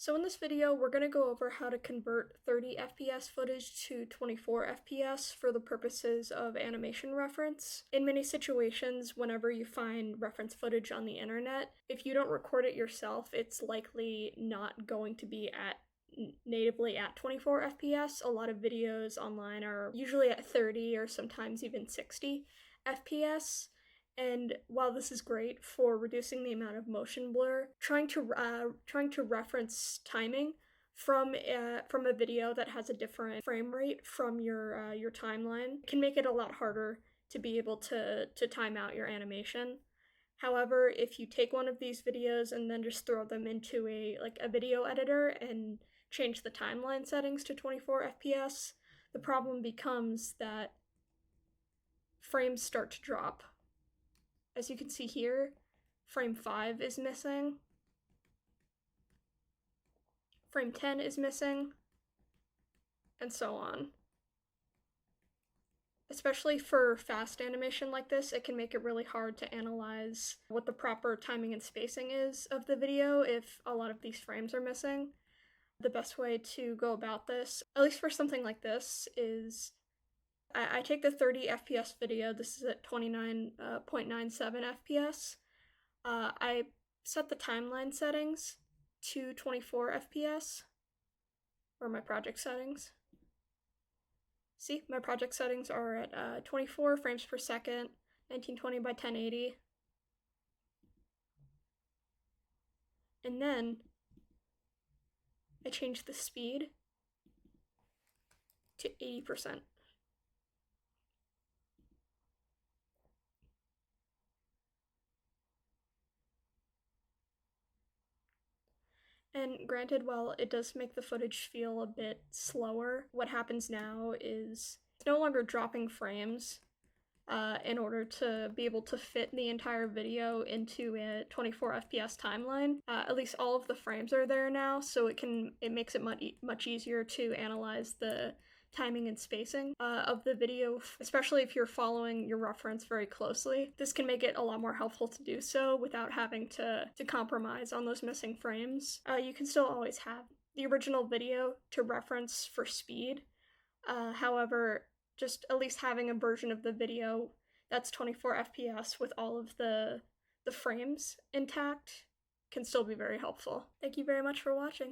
So in this video, we're going to go over how to convert 30 FPS footage to 24 FPS for the purposes of animation reference. In many situations, whenever you find reference footage on the internet, if you don't record it yourself, it's likely not going to be natively at 24 FPS. A lot of videos online are usually at 30 or sometimes even 60 FPS. And while this is great for reducing the amount of motion blur, trying to reference timing from a video that has a different frame rate from your timeline can make it a lot harder to be able to time out your animation. However, if you take one of these videos and then just throw them into a video editor and change the timeline settings to 24 FPS, the problem becomes that frames start to drop. As you can see here, frame 5 is missing, frame 10 is missing, and so on. Especially for fast animation like this, it can make it really hard to analyze what the proper timing and spacing is of the video if a lot of these frames are missing. The best way to go about this, at least for something like this, is I take the 30 FPS video. This is at 29.97 FPS. I set the timeline settings to 24 FPS, or my project settings. See, my project settings are at 24 frames per second, 1920 by 1080. And then I change the speed to 80%. And granted, while it does make the footage feel a bit slower, what happens now is it's no longer dropping frames in order to be able to fit the entire video into a 24 FPS timeline. At least all of the frames are there now, so it makes it much easier to analyze the timing and spacing of the video, especially if you're following your reference very closely. This can make it a lot more helpful to do so without having to compromise on those missing frames. You can still always have the original video to reference for speed. However, just at least having a version of the video that's 24 FPS with all of the frames intact can still be very helpful. Thank you very much for watching.